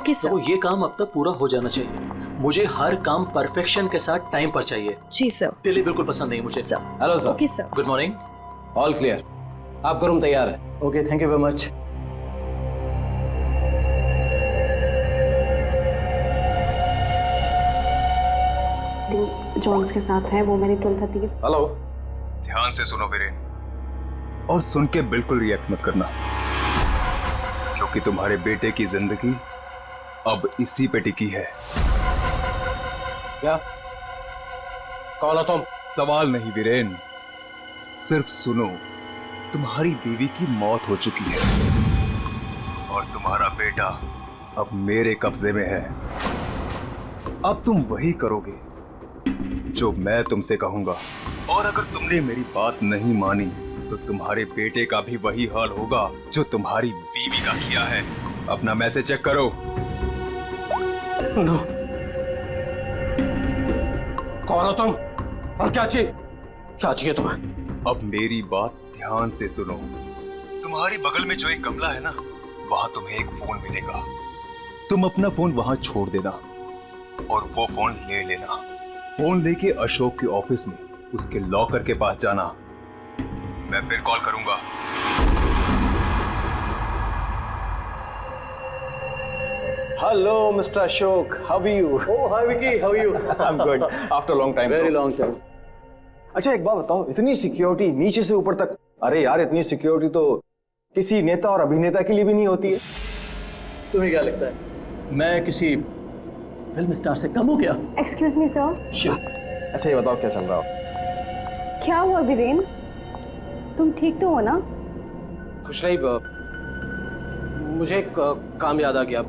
Okay sir. तो ये काम अब तक पूरा हो जाना चाहिए। मुझे हर काम परफेक्शन के साथ टाइम पर चाहिए। जी सर। डिले बिल्कुल पसंद नहीं मुझे। Sir. Hello sir. Okay sir. Good morning. All clear, आपका रूम तैयार है। Okay, thank you very much. Johns के साथ है वो, मैंने 12:30 के। हेलो। ध्यान से सुनो वीरेन, और सुन के बिल्कुल रिएक्ट मत करना, क्योंकि तुम्हारे बेटे की जिंदगी अब इसी पे टिकी है। क्या? कौन हो तुम? सवाल नहीं वीरेन, सिर्फ सुनो। तुम्हारी बीवी की मौत हो चुकी है और तुम्हारा बेटा अब मेरे कब्जे में है। अब तुम वही करोगे जो मैं तुमसे कहूंगा, और अगर तुमने मेरी बात नहीं मानी तो तुम्हारे बेटे का भी वही हाल होगा जो तुम्हारी बीवी का किया है। अपना मैसेज चेक करो। नो। कौन हो तुम और क्या चाहिए तुम्हें? अब मेरी बात ध्यान से सुनो। तुम्हारी बगल में जो एक गमला है ना, वहां तुम्हें एक फोन मिलेगा। तुम अपना फोन वहां छोड़ देना और वो फोन ले लेना। फोन लेके अशोक के ऑफिस में उसके लॉकर के पास जाना। मैं फिर कॉल करूंगा। Hello mister Ashok, how are you? Oh hi Vicky, how are you? I am good after long time. Very long time. अच्छा एक बात बताओ, इतनी सिक्योरिटी नीचे से ऊपर तक? अरे यार, इतनी सिक्योरिटी तो किसी नेता और अभिनेता के लिए भी नहीं होती है। तुम्हें क्या लगता है मैं किसी फिल्म स्टार से कम हूँ क्या? Excuse me sir. अच्छा ये बताओ क्या चल रहा हो? क्या हुआ वीरेन, तुम ठीक तो हो ना? खुश रही। मुझे एक काम याद आ गया,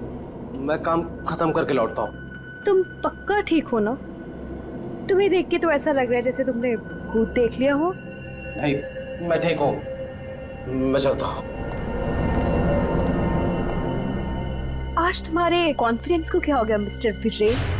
मैं काम खत्म करके लौटता हूँ। तुम पक्का ठीक हो ना? तुम्हें देख के तो ऐसा लग रहा है जैसे तुमने भूत देख लिया हो। नहीं, मैं ठीक हूँ, मैं चलता हूँ। आज तुम्हारे कॉन्फिडेंस को क्या हो गया मिस्टर वीरेन?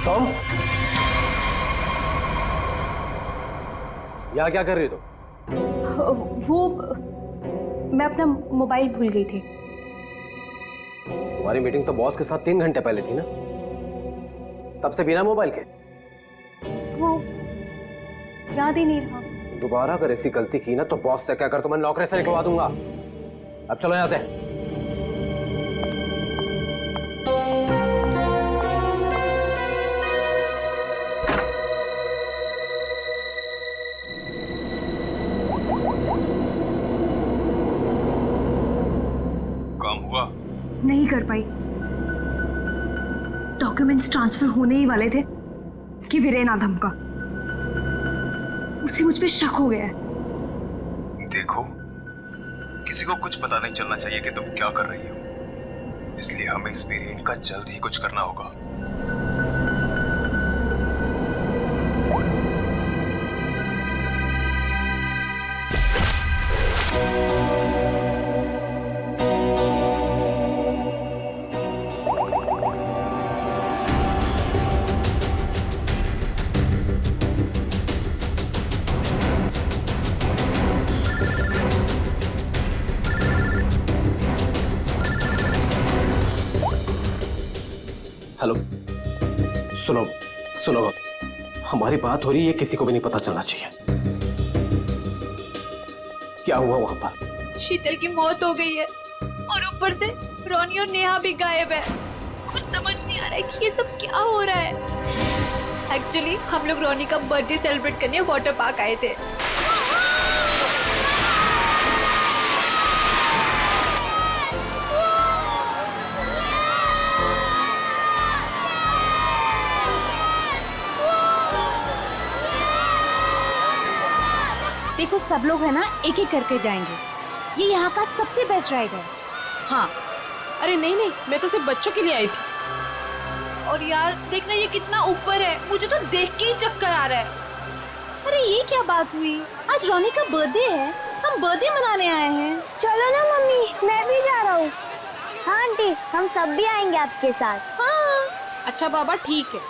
टॉम, यहाँ क्या कर रही हो तुम? वो मैं अपना मोबाइल भूल गई थी। तुम्हारी मीटिंग तो बॉस के साथ 3 घंटे पहले थी ना, तब से बिना मोबाइल के? वो याद ही नहीं रहा। दोबारा अगर ऐसी गलती की ना तो बॉस से क्या कर, तो मैं नौकरी से निकलवा दूंगा। अब चलो यहाँ से। काम हुआ? नहीं कर पाई। डॉक्यूमेंट्स ट्रांसफर होने ही वाले थे कि वीरेन आ धमका। उसे मुझ पे शक हो गया है। देखो, किसी को कुछ पता नहीं चलना चाहिए कि तुम क्या कर रही हो, इसलिए हमें इस वीरेन का जल्द ही कुछ करना होगा। हेलो, सुनो सुनो, हमारी बात हो रही है, किसी को भी नहीं पता चलना चाहिए। क्या हुआ वहां पर? शीतल की मौत हो गई है और ऊपर से रोनी और नेहा भी गायब है। कुछ समझ नहीं आ रहा है कि ये सब क्या हो रहा है। एक्चुअली हम लोग रोनी का बर्थडे सेलिब्रेट करने वाटर पार्क आए थे। देखो सब लोग है ना एक एक करके जाएंगे। ये यहाँ का सबसे बेस्ट राइड है। हाँ। अरे नहीं नहीं, मैं तो सिर्फ बच्चों के लिए आई थी। और यार देखना ये कितना ऊपर है, मुझे तो देख के ही चक्कर आ रहा है। अरे ये क्या बात हुई? आज रोनी का बर्थडे है, हम बर्थडे मनाने आए हैं। चलो ना मम्मी, मैं भी जा रहा हूँ। हाँ आंटी, हम सब भी आएंगे आपके साथ। हाँ। अच्छा बाबा ठीक है,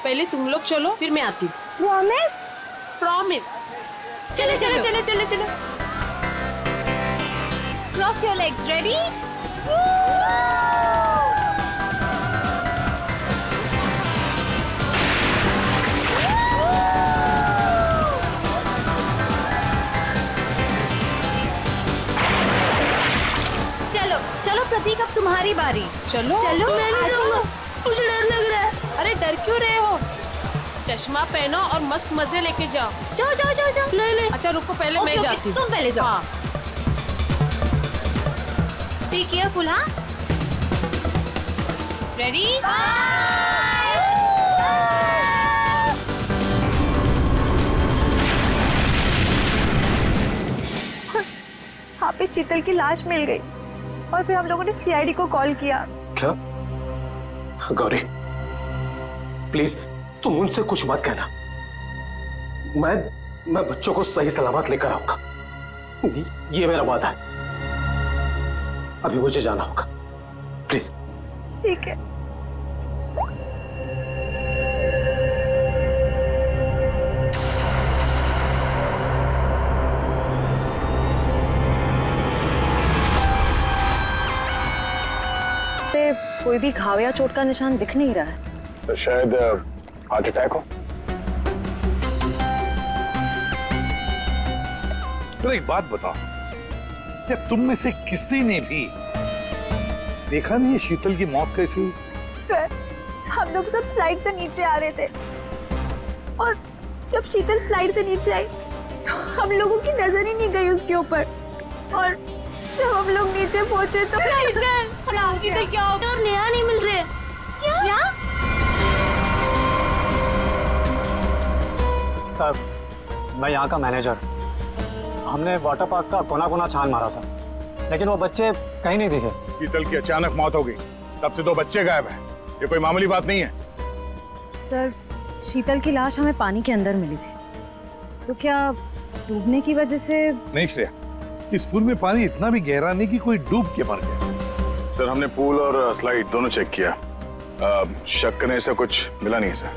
पहले तुम लोग चलो फिर मैं आती हूँ। प्रॉमिस? प्रॉमिस। चलो चलो चलो चलो चलो। Cross your legs, ready? चलो चलो प्रतीक, अब तुम्हारी बारी। चलो चलो। मैं नहीं जाऊंगा, मुझे डर लग रहा है। अरे डर क्यों रहे हो? चश्मा पहनो और मस्त मजे लेके जाओ। जाओ जाओ जाओ जाओ। नहीं नहीं, अच्छा रुको, पहले मैं जाती हूँ। तुम पहले जाओ। हाँ। Be careful. हाँ, रेडी? वहाँ पे शीतल की लाश मिल गई और फिर हम लोगों ने सीआईडी को कॉल किया। क्या? गौरी प्लीज तुम उनसे कुछ मत कहना। मैं बच्चों को सही सलामत लेकर आऊंगा, ये मेरा वादा है। अभी मुझे जाना होगा, प्लीज। ठीक है। कोई भी घाव या चोट का निशान दिख नहीं रहा है। तो शायद हार्ट अटैक हो। तो एक बात बताओ, क्या तुम में से किसी ने भी देखा नहीं है शीतल की मौत कैसी हुई? सर, हम लोग सब स्लाइड से नीचे आ रहे थे और जब शीतल स्लाइड से नीचे आई तो हम लोगों की नजर ही नहीं गई उसके ऊपर। और जब हम लोग नीचे पहुंचे तो शीतल क्या हो? और नेहा नहीं मिल रहे। क्या? सर, मैं यहाँ का मैनेजर। हमने वाटर पार्क का कोना कोना छान मारा था, लेकिन वो बच्चे कहीं नहीं दिखे। शीतल की अचानक मौत हो गई, तब से 2 बच्चे गायब हैं। ये कोई मामूली बात नहीं है। सर, शीतल की लाश हमें पानी के अंदर मिली थी, तो क्या डूबने की वजह से? नहीं श्रेया, इस पूल में पानी इतना भी गहरा नहीं कि कोई डूब के मर गया। सर, हमने पूल और स्लाइड दोनों चेक किया, शक करने से कुछ मिला नहीं सर।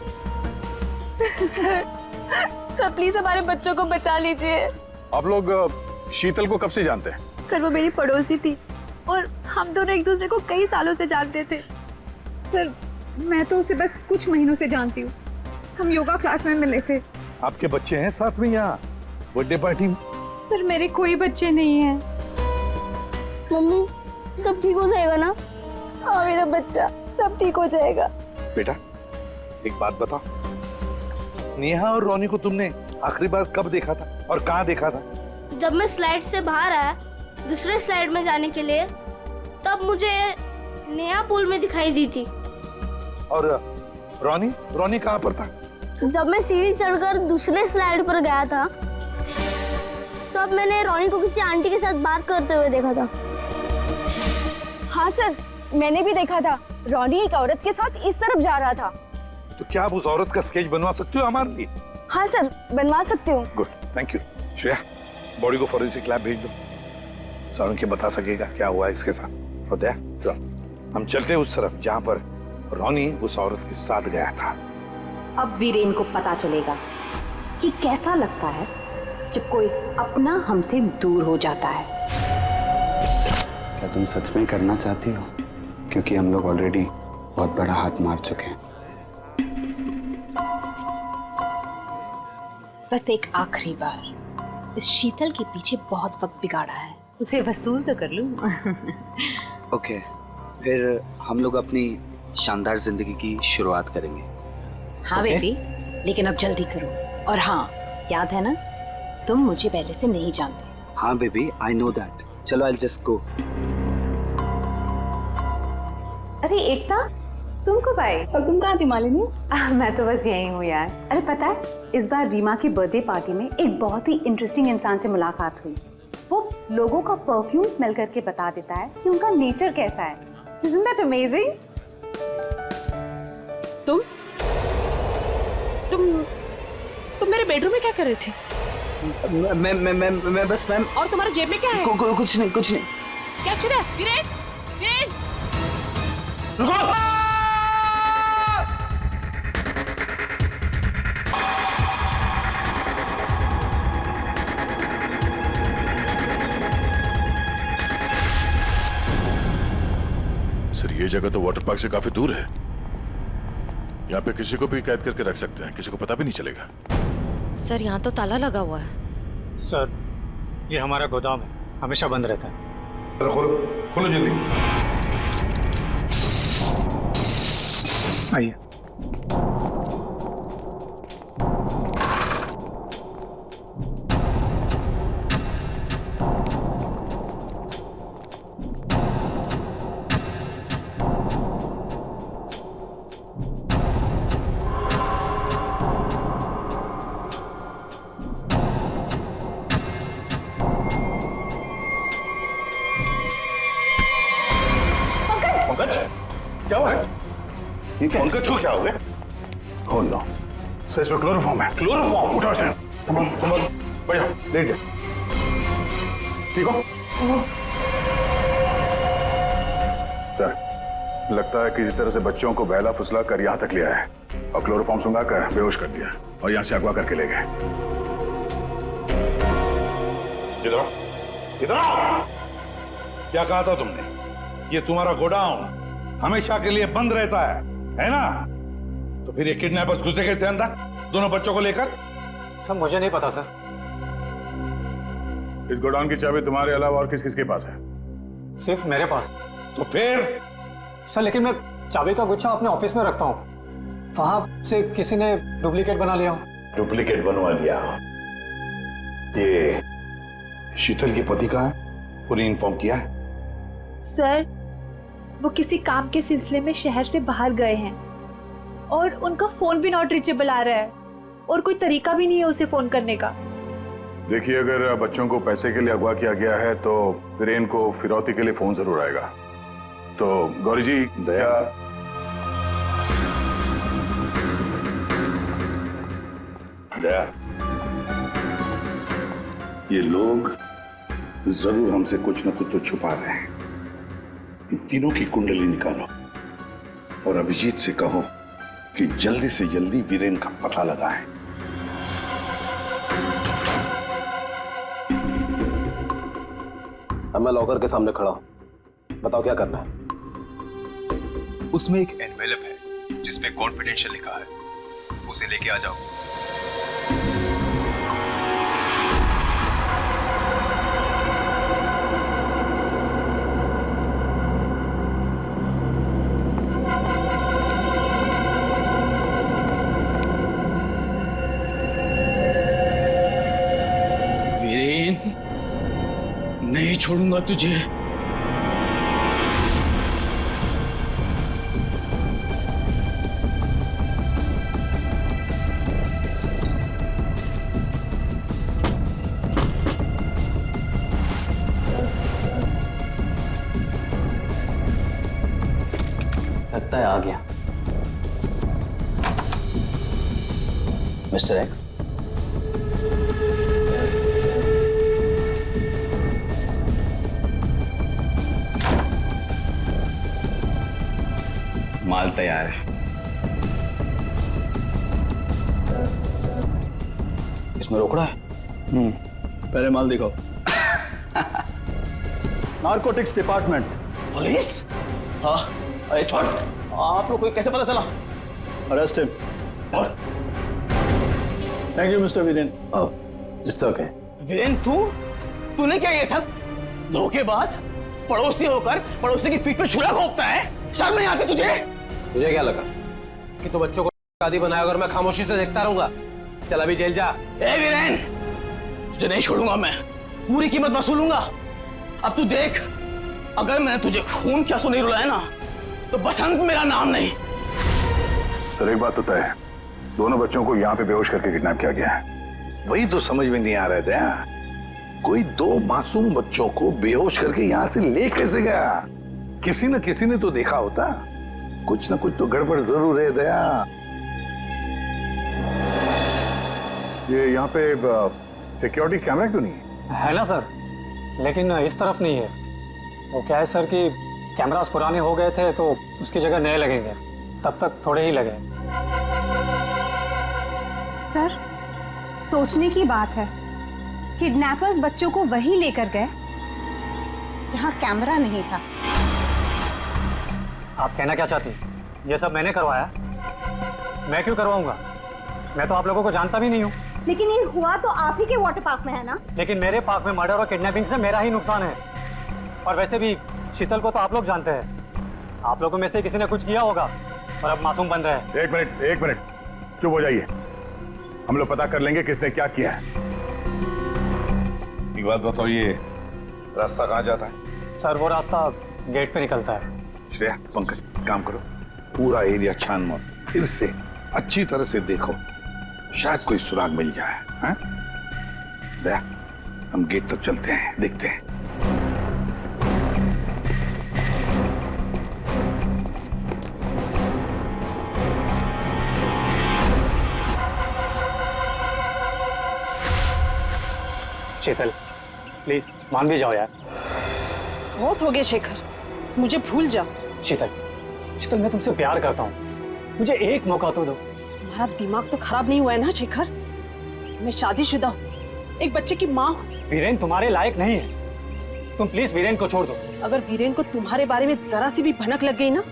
सर प्लीज हमारे बच्चों को बचा लीजिए। आप लोग शीतल को कब से जानते हैं? सर वो मेरी पड़ोसी थी और हम दोनों एक दूसरे को कई सालों से जानते थे। सर मैं तो उसे बस कुछ महीनों से जानती हूँ, हम योगा क्लास में मिले थे। आपके बच्चे हैं साथ में यहाँ बर्थडे पार्टी में? सर मेरे कोई बच्चे नहीं हैं। मम्मी सब ठीक हो जाएगा ना? हाँ मेरा बच्चा, सब ठीक हो जाएगा। बेटा एक बात बताओ, नेहा और रोनी को तुमने आखिरी बार कब देखा था और कहाँ देखा था? जब मैं स्लाइड से बाहर आया दूसरे स्लाइड में जाने के लिए, तब मुझे नेहा पूल में दिखाई दी थी। और रोनी कहाँ पर था? जब मैं सीढ़ी चढ़कर दूसरे स्लाइड पर गया था, तब मैंने रोनी को किसी आंटी के साथ बात करते हुए देखा था। हाँ सर, मैंने भी देखा था। रोनी एक औरत के साथ इस तरफ जा रहा था। तो क्या आप उस औरत का स्केच बनवा सकते हो हमारे लिए? हाँ सर, बनवा सकती हूँ। Good, thank you. Shreya, body को फॉरेंसिक लैब भेज दो, सारुण के बता सकेगा क्या हुआ इसके साथ। और दया, हम चलते हैं उस तरफ जहाँ पर रोनी उस औरत के साथ गया था। अब वीरेन को पता चलेगा कि कैसा लगता है जब कोई अपना हमसे दूर हो जाता है। क्या तुम सच में करना चाहती हो? क्योंकि हम लोग ऑलरेडी बहुत बड़ा हाथ मार चुके हैं। बस एक आखिरी बार, इस शीतल के पीछे बहुत वक्त बिगाड़ा है, उसे वसूल तो कर लूं। ओके, फिर हम लोग अपनी शानदार जिंदगी की शुरुआत करेंगे। हाँ बेबी, लेकिन अब जल्दी करो। और हाँ, याद है ना, तुम मुझे पहले से नहीं जानते। हाँ बेबी, आई नो दैट। चलो, आई जस्ट गो। अरे एकता, तुम कब आई? और तुम कहाँ थी मालिनी? मैं तो बस यही हूँ यार। अरे पता है, इस बार रीमा की बर्थडे पार्टी में एक बहुत ही इंटरेस्टिंग इंसान से मुलाकात हुई। वो लोगों का परफ्यूम स्मेल करके बता देता है कि उनका नेचर कैसा है। Isn't that amazing? तुम मेरे बेडरूम में क्या कर रहे थे? मैं बस मैम और तुम्हारे जेब में क्या है? कुछ नहीं क्या छुड़ा है? वीरेन, वीरेन! सर ये जगह तो वाटर पार्क से काफी दूर है। यहाँ पे किसी को भी कैद करके रख सकते हैं, किसी को पता भी नहीं चलेगा। सर यहाँ तो ताला लगा हुआ है। सर ये हमारा गोदाम है, हमेशा बंद रहता है। खोलो खोलो जल्दी। आइए। पंकज क्या हुआ? ये क्या? पंकज को क्या हो गया? खोल लो। सर इसमें क्लोरोफॉर्म है। क्लोरोफॉर्म? उठो इसे। संभल बैठ जाओ, लेट जाओ। ठीक हो? सर लगता है किसी तरह से बच्चों को बहला फुसला कर यहाँ तक ले आया और क्लोरोफॉर्म सुंघा कर बेहोश कर दिया और यहाँ से अगवा करके ले गए। इधर आओ, इधर आओ। क्या कहा था तुमने? ये तुम्हारा गोडाउन हमेशा के लिए बंद रहता है ना? तो फिर ये किडनैपर्स घुसे कैसे अंदर दोनों बच्चों को लेकर? सर मुझे नहीं पता सर। इस गोडाउन की चाबी तुम्हारे अलावा और किस किस के पास है? सिर्फ मेरे पास। तो फिर? सर लेकिन मैं चाबी का गुच्छा अपने ऑफिस में रखता हूँ, वहां से किसी ने डुप्लीकेट बना लिया। डुप्लीकेट बनवा लिया? ये शीतल के पति का है? पूरी इन्फॉर्म किया है? सर वो किसी काम के सिलसिले में शहर से बाहर गए हैं और उनका फोन भी नॉट रीचेबल आ रहा है और कोई तरीका भी नहीं है उसे फोन करने का। देखिए अगर बच्चों को पैसे के लिए अगवा किया गया है तो वीरेन को फिरौती के लिए फोन जरूर आएगा। तो गौरी जी दया दया, ये लोग जरूर हमसे कुछ न कुछ तो छुपा रहे हैं। इन तीनों की कुंडली निकालो और अभिजीत से कहो कि जल्दी से जल्दी वीरेन का पता लगाएं। अब मैं लॉकर के सामने खड़ा हूं, बताओ क्या करना है? उसमें एक एनवेलप है जिसपे कॉन्फिडेंशियल लिखा है, उसे लेके आ जाओ। नहीं छोड़ूंगा तुझे। लगता है आ गया मिस्टर एक्स। माल तैयार है। इसमें रोकड़ा है? पहले माल दिखाओ। Narcotics department. पुलिस? हाँ, अरे छोड़, आप लोग को कैसे पता चला? Arrest him. Thank you mister Viren. It's okay. Viren तूने क्या ये सब? धोखेबाज, पड़ोसी होकर पड़ोसी की पीठ पे छुरा घोंपता है? शर्म नहीं आती तुझे? तुझे क्या लगा कि तू बच्चों को शादी बनाएगा और मैं खामोशी से देखता रहूंगा? चल अभी जेल जा। ए वीरेन, तुझे नहीं छोड़ूंगा मैं, पूरी कीमत वसूलूंगा। अब तू देख, अगर मैंने तुझे खून के आंसू नहीं रुलाया ना तो बसंत मेरा नाम नहीं। सर एक बात तो तय है, दोनों बच्चों को यहाँ पे बेहोश करके किडनैप किया गया है। वही तो समझ में नहीं आ रहा था, कोई दो मासूम बच्चों को बेहोश करके यहाँ से ले कैसे गया? किसी न किसी ने तो देखा होता, कुछ न कुछ तो गड़बड़ जरूर है दया। ये यहाँ पे सिक्योरिटी कैमरा क्यों नहीं है? है ना सर, लेकिन इस तरफ नहीं है। वो क्या है सर कि कैमरास पुराने हो गए थे तो उसकी जगह नए लगेंगे, तब तक थोड़े ही लगे। सर, सोचने की बात है, किडनैपर्स बच्चों को वहीं लेकर गए जहां कैमरा नहीं था। आप कहना क्या चाहती? ये सब मैंने करवाया? मैं क्यों करवाऊंगा? मैं तो आप लोगों को जानता भी नहीं हूँ। लेकिन ये हुआ तो आप ही के वाटर पार्क में है ना? लेकिन मेरे पार्क में मर्डर और किडनैपिंग से मेरा ही नुकसान है। और वैसे भी शीतल को तो आप लोग जानते हैं। आप लोगों में से किसी ने कुछ किया होगा और अब मासूम बन रहे हैं। एक मिनट, चुप हो जाइए। हम लोग पता कर लेंगे किसने क्या किया है। एक बात बताओ, ये रास्ता कहाँ जाता है? सर वो रास्ता गेट पे निकलता है। श्रेया, पंकज, काम करो, पूरा एरिया छान मारो, फिर से अच्छी तरह से देखो, शायद कोई सुराग मिल जाए। हाँ? दया, हम गेट तक चलते हैं, देखते हैं। शीतल, प्लीज मान भी जाओ यार। बहुत हो गया शेखर, मुझे भूल जा। शीतल, शीतल मैं तुमसे प्यार करता हूँ, मुझे एक मौका तो दो। तुम्हारा दिमाग तो खराब नहीं हुआ है ना शेखर? मैं शादीशुदा हूँ, एक बच्चे की माँ हूँ। वीरेन तुम्हारे लायक नहीं है, तुम प्लीज वीरेन को छोड़ दो। अगर वीरेन को तुम्हारे बारे में जरा सी भी भनक लग गई ना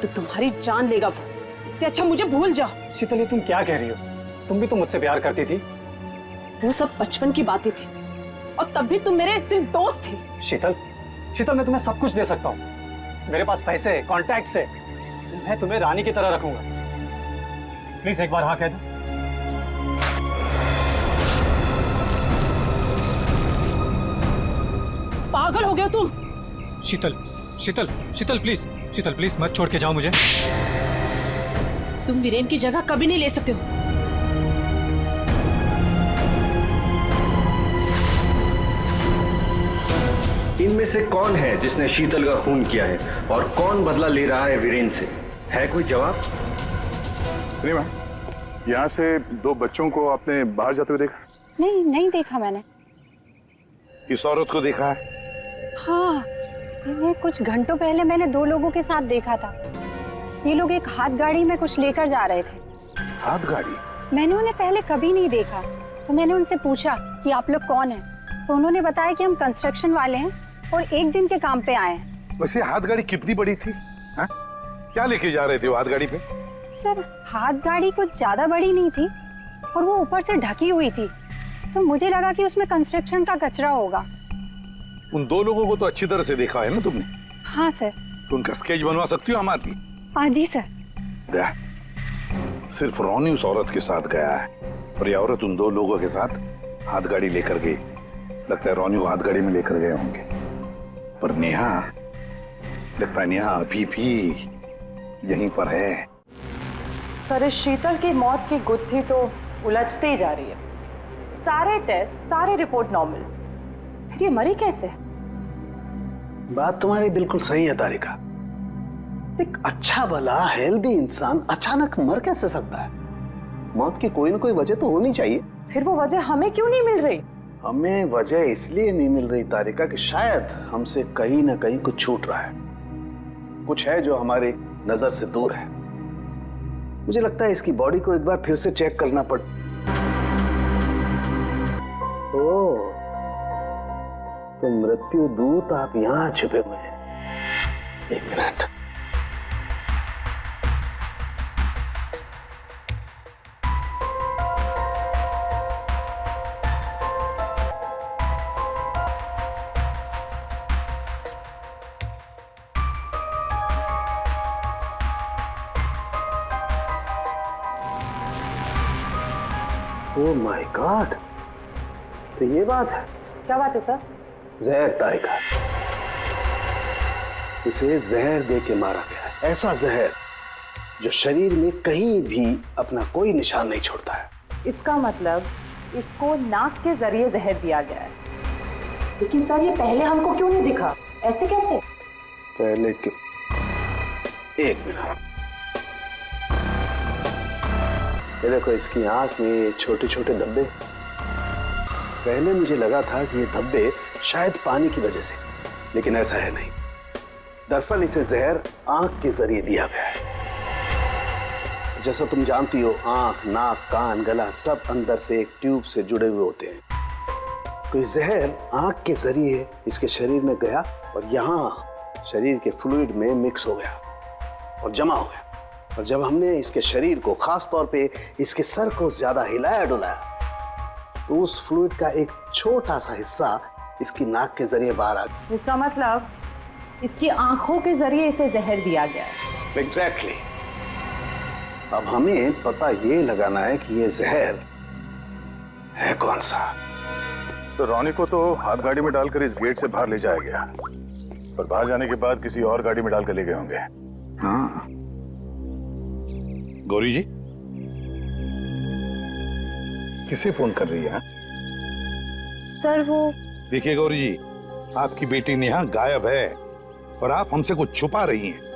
तो तुम्हारी जान लेगा वो। इससे अच्छा मुझे भूल जाओ। शीतल, ये तुम क्या कह रही हो? तुम भी तो मुझसे प्यार करती थी। वो सब बचपन की बातें थी और तब भी तुम मेरे सिर्फ दोस्त थे। शीतल, शीतल मैं तुम्हें सब कुछ दे सकता हूँ, मेरे पास पैसे, कॉन्टैक्ट है, मैं तुम्हें रानी की तरह रखूंगा। प्लीज एक बार हाँ कह दो। पागल हो गए तुम? शीतल, शीतल, शीतल प्लीज, शीतल प्लीज मत छोड़ के जाओ मुझे। तुम वीरेन की जगह कभी नहीं ले सकते हो। इनमें से कौन है जिसने शीतल का खून किया है और कौन बदला ले रहा है वीरेन से? है कोई जवाब? रीमा, यहाँ से दो बच्चों को आपने बाहर जाते हुए देखा? नहीं देखा मैंने। इस औरत को देखा है? हाँ, इन्हें कुछ घंटों पहले मैंने दो लोगों के साथ देखा था। ये लोग एक हाथ गाड़ी में कुछ लेकर जा रहे थे। हाथ गाड़ी? मैंने उन्हें पहले कभी नहीं देखा, तो मैंने उनसे पूछा कि आप लोग कौन हैं, तो उन्होंने बताया कि हम कंस्ट्रक्शन वाले हैं और एक दिन के काम पे आए हैं। वैसे हाथ गाड़ी कितनी बड़ी थी? हा? क्या लेके जा रहे थे वो हाथ गाड़ी पे? सर, हाथ गाड़ी कुछ ज्यादा बड़ी नहीं थी और वो ऊपर से ढकी हुई थी, तो मुझे लगा कि उसमें कंस्ट्रक्शन का कचरा होगा। उन दो लोगों को तो अच्छी तरह से देखा है ना तुमने? हाँ सर। तो उनका स्केच बनवा सकती हो हमारी? हाँ जी सर। दया, सिर्फ रोनी उस औरत के साथ गया है और ये औरत उन दो लोगों के साथ हाथ गाड़ी लेकर गई। लगता है रोनी वो हाथ गाड़ी में लेकर गए होंगे, पर नेहा, लगता है नेहा अभी भी यहीं पर है। सर, इस शीतल की मौत की गुत्थी तो उलझती ही जा रही है। सारे टेस्ट, सारी रिपोर्ट नॉर्मल, फिर ये मरी कैसे? बात तुम्हारी बिल्कुल सही है तारिका। एक अच्छा भला हेल्दी इंसान अचानक मर कैसे सकता है? मौत की कोई ना कोई वजह तो होनी चाहिए। फिर वो वजह हमें क्यों नहीं मिल रही? हमें वजह इसलिए नहीं मिल रही तारिका कि शायद हमसे कहीं ना कहीं कुछ छूट रहा है, कुछ है जो हमारी नजर से दूर है। मुझे लगता है इसकी बॉडी को एक बार फिर से चेक करना पड़। ओह, तो मृत्यु दूत आप यहां छुपे हुए हैं। एक मिनट। ओह माय गॉड, तो ये बात है। क्या बात है सर? जहर तारिका, इसे जहर दे के मारा गया है। ऐसा जहर जो शरीर में कहीं भी अपना कोई निशान नहीं छोड़ता है। इसका मतलब इसको नाक के जरिए जहर दिया गया है। लेकिन सर, ये पहले हमको क्यों नहीं दिखा? ऐसे कैसे? पहले क्यों? एक मिनट। ये देखो, इसकी आंख में छोटे छोटे धब्बे। पहले मुझे लगा था कि ये धब्बे शायद पानी की वजह से, लेकिन ऐसा है नहीं। दरअसल इसे जहर आंख के जरिए दिया गया है। जैसा तुम जानती हो, आंख, नाक, कान, गला सब अंदर से एक ट्यूब से जुड़े हुए होते हैं। तो ये जहर आंख के जरिए इसके शरीर में गया और यहाँ शरीर के फ्लूइड में मिक्स हो गया और जमा हो गया। और जब हमने इसके शरीर को, खास तौर पे इसके सर को ज्यादा हिलाया डुलाया, तो उस फ्लूइड का एक छोटा सा हिस्सा इसकी नाक के जरिए बाहर आ गया। इसका मतलब इसकी आंखों के जरिए इसे जहर दिया गया है। एग्जैक्टली। अब हमें पता ये लगाना है कि ये जहर है कौन सा। तो रॉनी को तो हाथ गाड़ी में डालकर इस गेट से बाहर ले जाया गया, पर बाहर जाने के बाद किसी और गाड़ी में डालकर ले गए होंगे। हाँ। गौरी जी, किसे फोन कर रही है? सर वो देखिए गौरी जी, आपकी बेटी नेहा गायब है और आप हमसे कुछ छुपा रही हैं।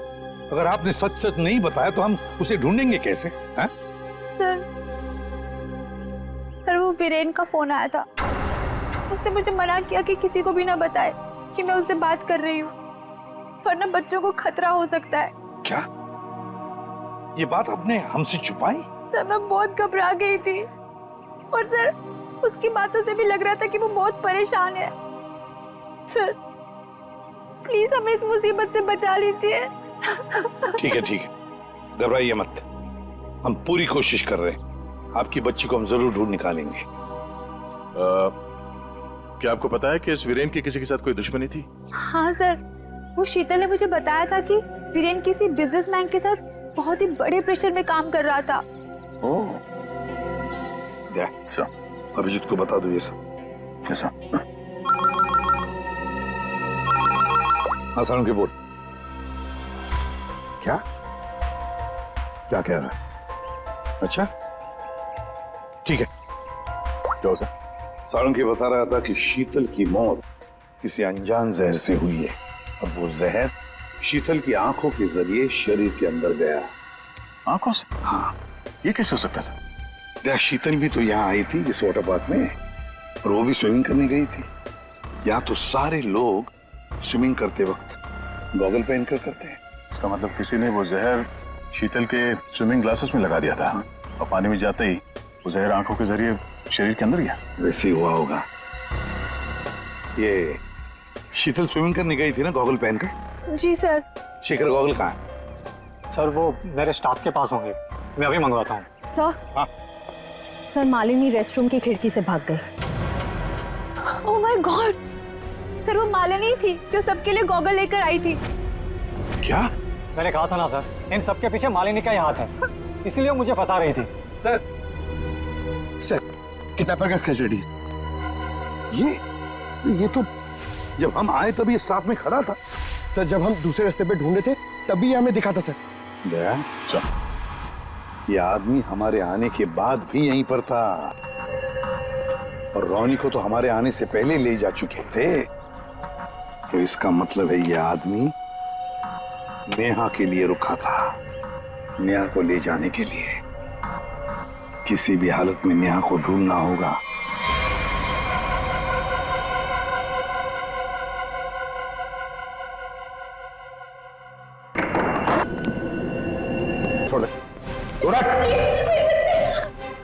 अगर आपने सच सच नहीं बताया तो हम उसे ढूंढेंगे कैसे? हैं? सर वो वीरेन का फोन आया था। उसने मुझे मना किया कि किसी को भी ना बताए कि मैं उससे बात कर रही हूँ, वरना बच्चों को खतरा हो सकता है। क्या ये बात आपने हमसे छुपाई? सर मैं बहुत घबरा गई थी और सर उसकी बातों से भी लग रहा था कि वो बहुत परेशान है। सर प्लीज हमें इस मुसीबत से बचा लीजिए। ठीक है, घबराइए मत। हम पूरी कोशिश कर रहे हैं। आपकी बच्ची को हम जरूर ढूंढ निकालेंगे। क्या आपको पता है कि इस वीरेन की किसी के साथ कोई दुश्मनी थी? हाँ सर, वो शीतल ने मुझे बताया था कि वीरेन किसी बिजनेसमैन के साथ बहुत ही बड़े प्रेशर में काम कर रहा था। अभिजीत को बता दो ये सब। कैसा? हाँ सालुंके बोल। क्या कह रहा है? अच्छा ठीक है। क्या हो सर? सालुंके बता रहा था कि शीतल की मौत किसी अनजान जहर से हुई है और वो जहर शीतल की आंखों के जरिए शरीर के अंदर गया। आंखों से? हाँ। ये कैसे हो सकता है सर? शीतल भी तो यहाँ आई थी इस वाटर पार्क में और वो भी स्विमिंग करने गई थी। यहाँ तो सारे लोग स्विमिंग करते वक्त गॉगल पहन कर करते हैं। इसका मतलब किसी ने वो जहर शीतल के स्विमिंग ग्लासेस में लगा दिया था और पानी में जाते ही वो जहर आंखों के जरिए शरीर के अंदर गया। वैसे ही हुआ होगा। ये शीतल स्विमिंग करने गई थी ना गॉगल पहनकर? जी सर। शेखर गॉगल कहाँ है? सर वो मेरे स्टाफ के पास होंगे, मैं अभी मंगवाता हूँ। सर। हाँ? सर मालिनी रेस्टरूम की खिड़की से भाग गई। Oh my God! सर वो मालिनी थी जो सबके लिए गॉगल लेकर आई थी। क्या? मैंने कहा था ना सर, इन सबके पीछे मालिनी का ही हाथ है, इसीलिए मुझे फंसा रही थी। सर किडनैपर का कैसेडी। ये तो जब हम आए तभी स्टाफ में खड़ा था। सर जब हम दूसरे रास्ते पे ढूंढे थे तभी हमें दिखा था सर। दया, ये आदमी हमारे आने के बाद भी यहीं पर था और रॉनी को तो हमारे आने से पहले ले जा चुके थे। तो इसका मतलब है ये आदमी नेहा के लिए रुका था, नेहा को ले जाने के लिए। किसी भी हालत में नेहा को ढूंढना होगा।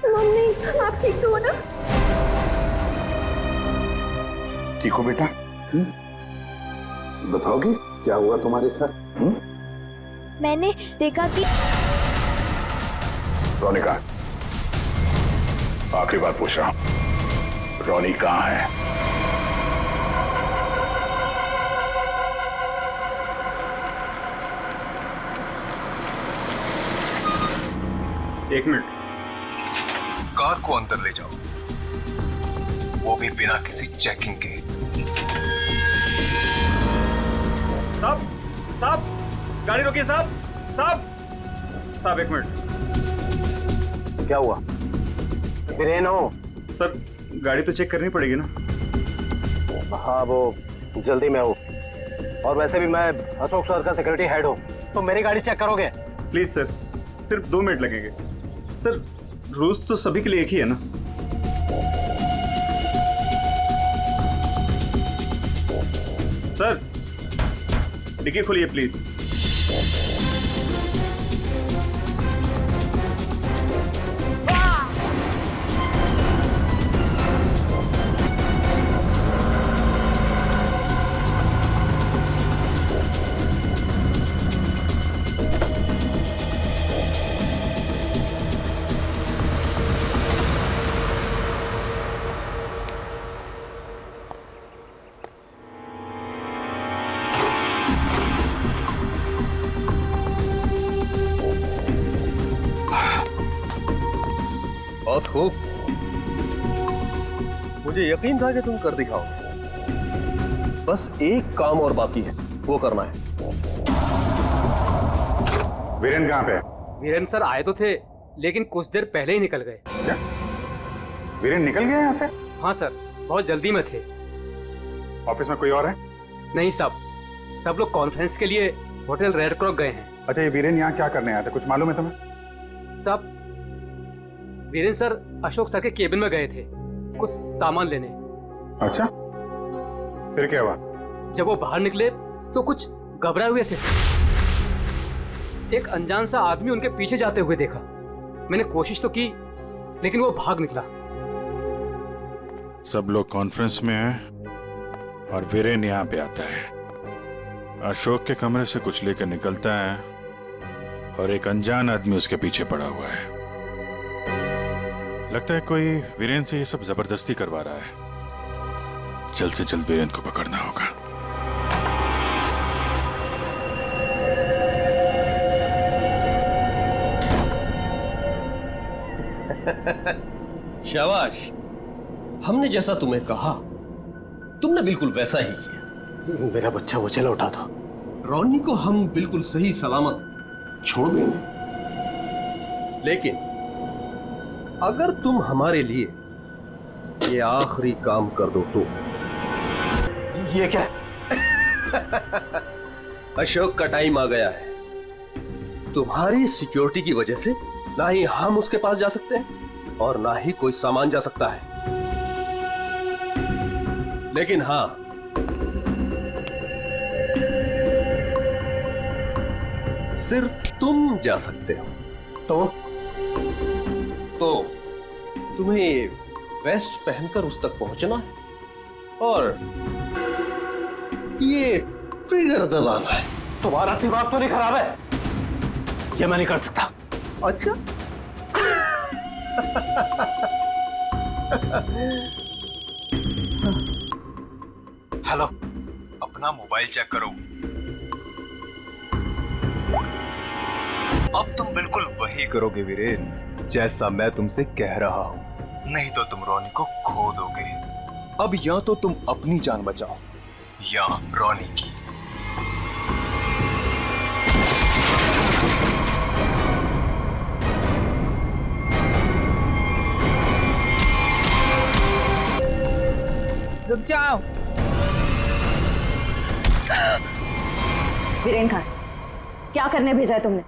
मम्मी आप ठीक तो हो ना? ठीक हो बेटा? बताओगी क्या हुआ तुम्हारे साथ? मैंने देखा कि रॉनी कहाँ? आखिरी बात पूछ रहा हूं, रॉनी कहाँ है? एक मिनट, कार को अंदर ले जाओ, वो भी बिना किसी चेकिंग के। साहब, गाड़ी रोकिए साहब, साहब एक मिनट। क्या हुआ? वीरेन हो सर, गाड़ी तो चेक करनी पड़ेगी ना। हाँ वो जल्दी में हूँ, और वैसे भी मैं अशोक सर का सिक्योरिटी हेड हूँ, तो मेरी गाड़ी चेक करोगे? प्लीज सर, सिर्फ 2 मिनट लगेंगे। सर रूल्स तो सभी के लिए एक ही है ना। सर डिक्की खोलिए प्लीज। बहुत खूब, मुझे यकीन था कि तुम कर दिखाओगे। बस एक काम और बाकी है, वो करना है। वीरेन कहाँ पे है? वीरेन सर आए तो थे, लेकिन कुछ देर पहले ही निकल गए। क्या वीरेन निकल गया यहाँ से? हाँ सर, बहुत जल्दी में थे। ऑफिस में कोई और है? नहीं साहब, सब लोग कॉन्फ्रेंस के लिए होटल रेड क्रॉक गए हैं। अच्छा, ये वीरेन यहाँ क्या करने आया था, कुछ मालूम है तुम्हें? साहब, वीरेन सर अशोक सर के केबिन में गए थे कुछ सामान लेने। अच्छा, फिर क्या हुआ? जब वो बाहर निकले तो कुछ घबराए हुए से एक अनजान सा आदमी उनके पीछे जाते हुए देखा। मैंने कोशिश तो की, लेकिन वो भाग निकला। सब लोग कॉन्फ्रेंस में हैं और वीरेन यहाँ पे आता है। अशोक के कमरे से कुछ लेकर निकलता है और एक अनजान आदमी उसके पीछे पड़ा हुआ है। लगता है कोई वीरेन से ये सब जबरदस्ती करवा रहा है। जल्द से जल्द वीरेन को पकड़ना होगा। शाबाश, हमने जैसा तुम्हें कहा तुमने बिल्कुल वैसा ही किया। मेरा बच्चा मुझे लौटा दो। रॉनी को हम बिल्कुल सही सलामत छोड़ देंगे, लेकिन अगर तुम हमारे लिए ये आखिरी काम कर दो तो। ये क्या? अशोक का टाइम आ गया है। तुम्हारी सिक्योरिटी की वजह से ना ही हम उसके पास जा सकते हैं और ना ही कोई सामान जा सकता है। लेकिन हां, सिर्फ तुम जा सकते हो। तो तुम्हें वेस्ट पहनकर उस तक पहुंचना है और ये ट्रिगर दबाना है। तुम्हारा दिमाग तो नहीं खराब है? ये मैं नहीं कर सकता। अच्छा हेलो, अपना मोबाइल चेक करो। अब तुम बिल्कुल वही करोगे वीरेन जैसा मैं तुमसे कह रहा हूं, नहीं तो तुम रॉनी को खो दोगे। अब या तो तुम अपनी जान बचाओ या रॉनी की। रुक जाओ। वीरेन खान, क्या करने भेजा है तुमने?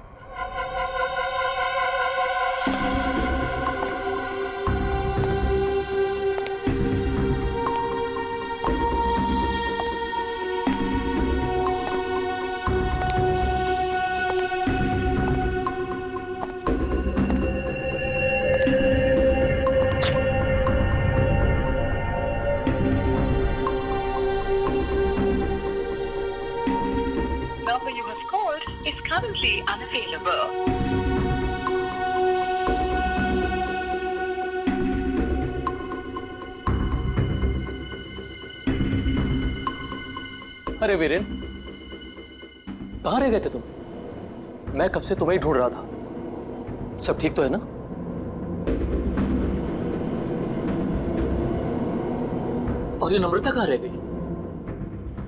number you have called is currently unavailable. अरे वीरेन, कहाँ रह गए थे तुम? मैं कब से तुम्हें ही ढूंढ रहा था। सब ठीक तो है ना? और ये नम्रता कहाँ रह गई?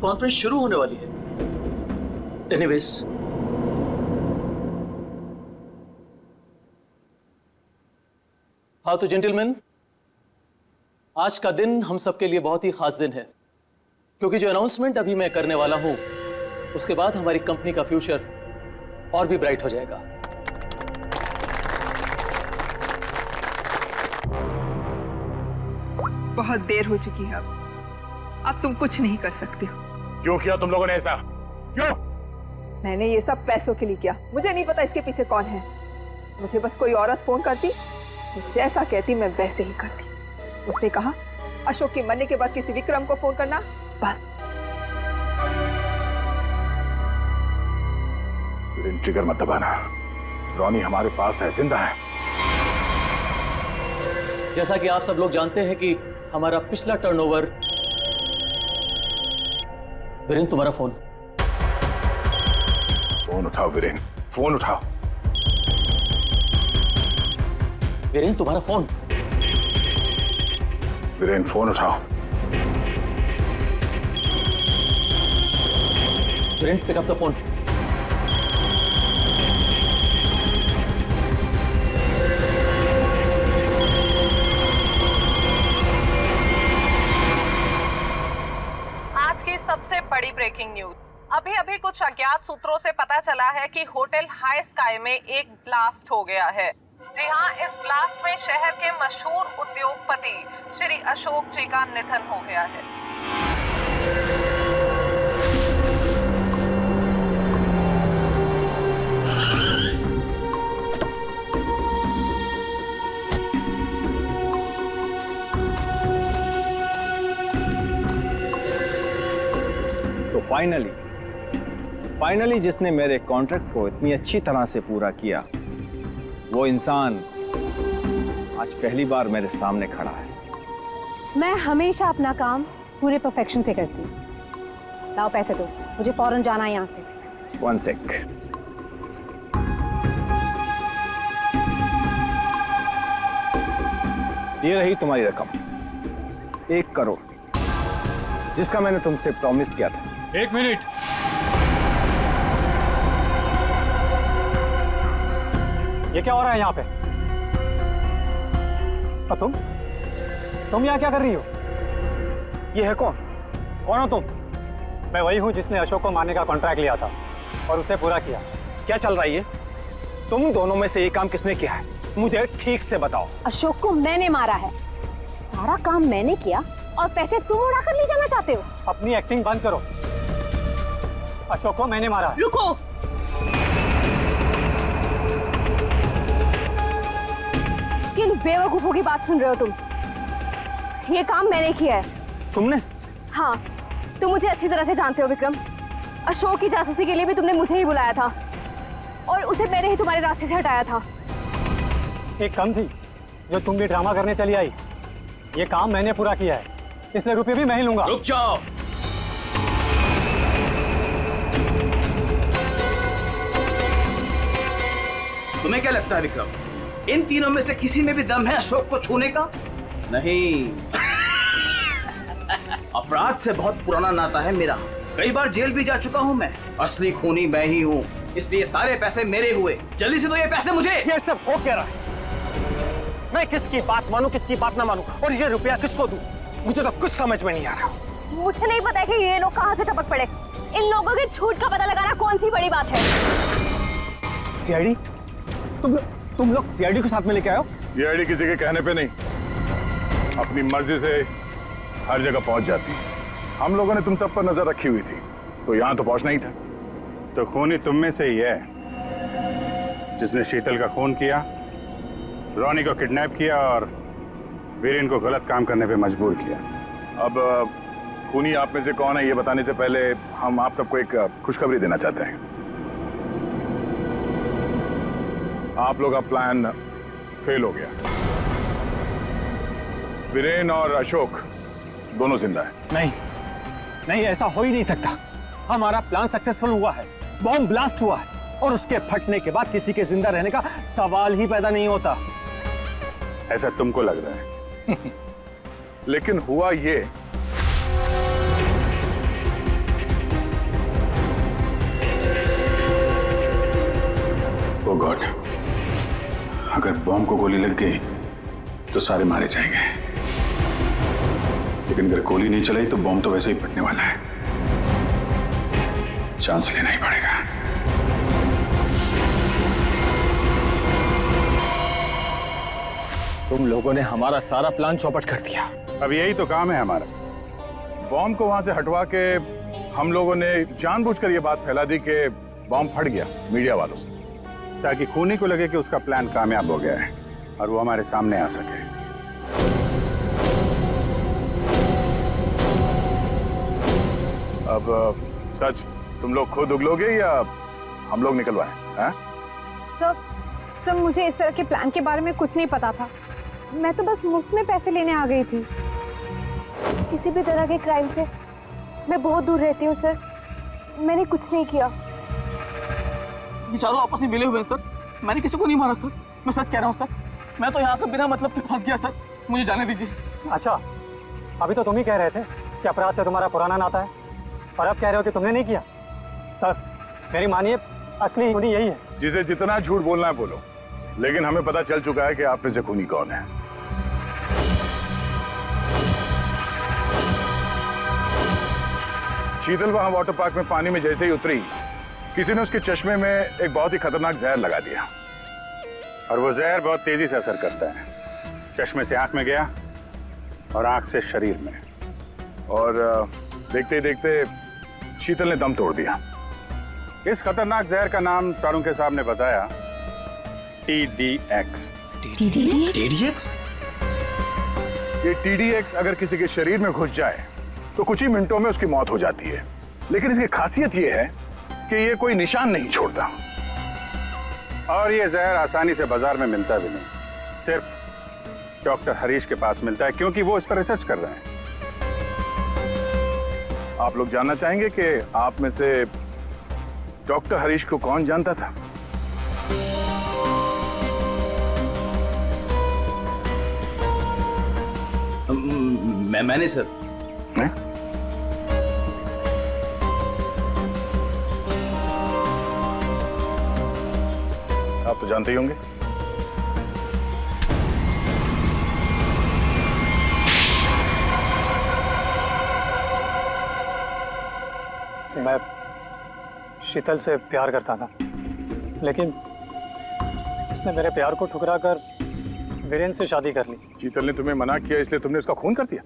कॉन्फ्रेंस शुरू होने वाली है। एनीवेज, हाँ तो जेंटलमैन, आज का दिन हम सबके लिए बहुत ही खास दिन है, क्योंकि जो अनाउंसमेंट अभी मैं करने वाला हूं उसके बाद हमारी कंपनी का फ्यूचर और भी ब्राइट हो जाएगा। बहुत देर हो चुकी है, अब तुम कुछ नहीं कर सकते हो। क्यों किया तुम लोगों ने ऐसा? क्यों? मैंने ये सब पैसों के लिए किया। मुझे नहीं पता इसके पीछे कौन है। मुझे बस कोई औरत फोन करती, जैसा कहती मैं वैसे ही करती। उसने कहा अशोक के मरने के बाद किसी विक्रम को फोन करना, बस। ट्रिगर मत दबाना, रॉनी हमारे पास है, जिंदा है। जैसा कि आप सब लोग जानते हैं कि हमारा पिछला टर्नओवर। वीरेन, तुम्हारा फोन। फोन उठाओ वीरेन, फोन उठाओ। वीरेन, तुम्हारा फोन। वीरेन, फोन उठाओ। Viren, pick up the phone. आज की सबसे बड़ी ब्रेकिंग न्यूज। अभी अभी कुछ अज्ञात सूत्रों से पता चला है कि होटल हाई स्काई में एक ब्लास्ट हो गया है। जी हां, इस ब्लास्ट में शहर के मशहूर उद्योगपति श्री अशोक जी का निधन हो गया है। तो फाइनली जिसने मेरे कॉन्ट्रैक्ट को इतनी अच्छी तरह से पूरा किया, वो इंसान आज पहली बार मेरे सामने खड़ा है। मैं हमेशा अपना काम पूरे परफेक्शन से करती हूँ। लाओ पैसे दो, मुझे फौरन जाना है यहाँ से। 1 सेक। ये रही तुम्हारी रकम, 1 करोड़, जिसका मैंने तुमसे प्रॉमिस किया था। 1 मिनट। ये क्या हो रहा है यहाँ पे? और तुम यहाँ क्या कर रही हो? ये है कौन? कौन हो तुम? मैं वही हूँ जिसने अशोक को मारने का कॉन्ट्रैक्ट लिया था और उसे पूरा किया। क्या चल रहा है ये? तुम दोनों में से ये काम किसने किया है? मुझे ठीक से बताओ। अशोक को मैंने मारा है, सारा काम मैंने किया और पैसे तुम उड़ा कर ले जाना चाहते हो? अपनी एक्टिंग बंद करो। अशोक को मैंने मारा। रुको, किन बेवकूफों की बात सुन रहे हो तुम? ये काम मैंने किया है। तुमने? हाँ, तुम मुझे अच्छी तरह से जानते हो विक्रम। अशोक की जासूसी के लिए भी तुमने मुझे ही बुलाया था और उसे मैंने ही तुम्हारे रास्ते से हटाया था। एक कम थी जो तुम भी ड्रामा करने चली आई। ये काम मैंने पूरा किया है, इसलिए रुपये भी मैं ही लूंगा। रुक जाओ। तुम्हें क्या लगता है विक्रम, इन तीनों में से किसी में भी दम है अशोक को छूने का? नहीं। अपराध से बहुत पुराना नाता है मेरा, कई बार जेल भी जा चुका हूं मैं। असली खूनी मैं ही हूं, इसलिए सारे पैसे मेरे हुए। जल्दी से दो ये पैसे मुझे। ये सब हो क्या रहा है? मैं किसकी बात मानूं, किसकी बात ना मानूं, और ये रुपया किसको दूं? मुझे तो कुछ समझ में नहीं आ रहा। मुझे नहीं पता कि ये लोग कहाँ से टपक पड़े। इन लोगों के झूठ का पता लगाना कौन सी बड़ी बात है? सीआईडी? तुम लोग सीआईडी को साथ में लेके आए हो? सीआईडी किसी के कहने पे नहीं, अपनी मर्जी से हर जगह पहुंच जाती है। हम लोगों ने तुम सब पर नजर रखी हुई थी, तो यहाँ तो पहुंचना ही था। तो खूनी तुम में से ही है जिसने शीतल का खून किया, रॉनी को किडनैप किया और वीरेन को गलत काम करने पे मजबूर किया। अब खूनी आप में से कौन है ये बताने से पहले हम आप सबको एक खुशखबरी देना चाहते हैं। आप लोग का प्लान फेल हो गया। वीरेन और अशोक दोनों जिंदा है। नहीं, ऐसा हो ही नहीं सकता। हमारा प्लान सक्सेसफुल हुआ है, बॉम्ब ब्लास्ट हुआ है और उसके फटने के बाद किसी के जिंदा रहने का सवाल ही पैदा नहीं होता। ऐसा तुमको लग रहा है। लेकिन हुआ ये, ओ गॉड, अगर बॉम्ब को गोली लग गई तो सारे मारे जाएंगे, लेकिन अगर गोली नहीं चलाई तो बॉम्ब तो वैसे ही फटने वाला है। चांस लेना ही पड़ेगा। तुम लोगों ने हमारा सारा प्लान चौपट कर दिया। अब यही तो काम है हमारा। बॉम्ब को वहां से हटवा के हम लोगों ने जानबूझकर ये बात फैला दी कि बॉम्ब फट गया मीडिया वालों से, ताकि खूनी को लगे कि उसका प्लान कामयाब हो गया है और वो हमारे सामने आ सके। अब सच तुम लोग खुद उगलोगे या हम लोग निकलवाएं? हैं? सर मुझे इस तरह के प्लान के बारे में कुछ नहीं पता था। मैं तो बस मुफ्त में पैसे लेने आ गई थी। किसी भी तरह के क्राइम से मैं बहुत दूर रहती हूँ सर। मैंने कुछ नहीं किया। ये चारों आपस में मिले हुए हैं सर। मैंने किसी को नहीं मारा सर। मैं सच कह रहा हूँ सर। मैं तो यहाँ पे बिना मतलब के फंस गया सर। मुझे जाने दीजिए। अच्छा, अभी तो तुम ही कह रहे थे कि अपराध से तुम्हारा पुराना नाता है, और अब कह रहे हो कि तुमने नहीं किया। सर मेरी मानिए, असली खूनी यही है। जिसे जितना झूठ बोलना है बोलो, लेकिन हमें पता चल चुका है कि आप में से खूनी कौन है। शीतल वहां वाटर पार्क में पानी में जैसे ही उतरी, किसी ने उसके चश्मे में एक बहुत ही खतरनाक जहर लगा दिया, और वो जहर बहुत तेजी से असर करता है। चश्मे से आंख में गया और आंख से शरीर में, और देखते ही देखते शीतल ने दम तोड़ दिया। इस खतरनाक जहर का नाम चारों के सामने बताया TDX। TDX? ये TDX अगर किसी के शरीर में घुस जाए तो कुछ ही मिनटों में उसकी मौत हो जाती है, लेकिन इसकी खासियत ये है कि ये कोई निशान नहीं छोड़ता, और ये जहर आसानी से बाजार में मिलता भी नहीं। सिर्फ डॉक्टर हरीश के पास मिलता है, क्योंकि वो इस पर रिसर्च कर रहे हैं। आप लोग जानना चाहेंगे कि आप में से डॉक्टर हरीश को कौन जानता था? मैंने सर। आप तो जानते ही होंगे। मैं शीतल से प्यार करता था, लेकिन उसने मेरे प्यार को ठुकरा कर वीरेन से शादी कर ली। शीतल ने तुम्हें मना किया इसलिए तुमने उसका खून कर दिया,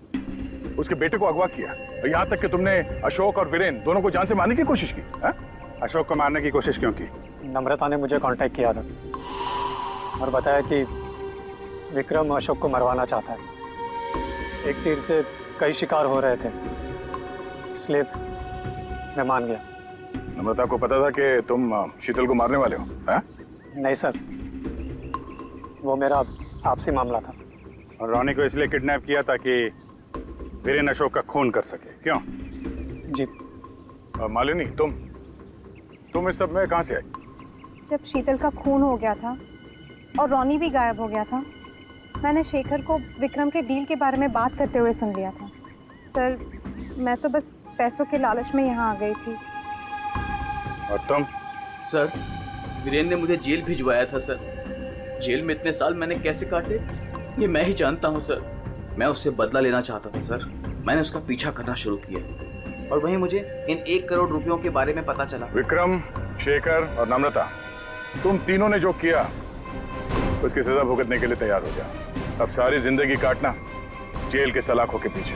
उसके बेटे को अगवा किया, और यहाँ तक कि तुमने अशोक और वीरेन दोनों को जान से मारने की कोशिश की। है? अशोक को मारने की कोशिश क्यों की? नम्रता ने मुझे कांटेक्ट किया था और बताया कि विक्रम अशोक को मरवाना चाहता है। एक तीर से कई शिकार हो रहे थे, इसलिए मैं मान गया। नम्रता को पता था कि तुम शीतल को मारने वाले हो? है? नहीं सर, वो मेरा आपसी मामला था। और रोनी को इसलिए किडनैप किया ताकि वीरेन अशोक का खून कर सके, क्यों? जी। और मालिनी, तुम इस सब में कहाँ से आई? जब शीतल का खून हो गया था और रोनी भी गायब हो गया था, मैंने शेखर को विक्रम के डील के बारे में बात करते हुए सुन लिया था। सर मैं तो बस पैसों के लालच में यहाँ आ गई थी। और तुम? सर वीरेन ने मुझे जेल भिजवाया था सर। जेल में इतने साल मैंने कैसे काटे ये मैं ही जानता हूँ सर। मैं उससे बदला लेना चाहता था सर। मैंने उसका पीछा करना शुरू किया और वहीं मुझे इन 1 करोड़ रुपयों के बारे में पता चला। विक्रम, शेखर और नम्रता, तुम तीनों ने जो किया उसकी सजा भुगतने के लिए तैयार हो जाओ। अब सारी जिंदगी काटना जेल के सलाखों के पीछे।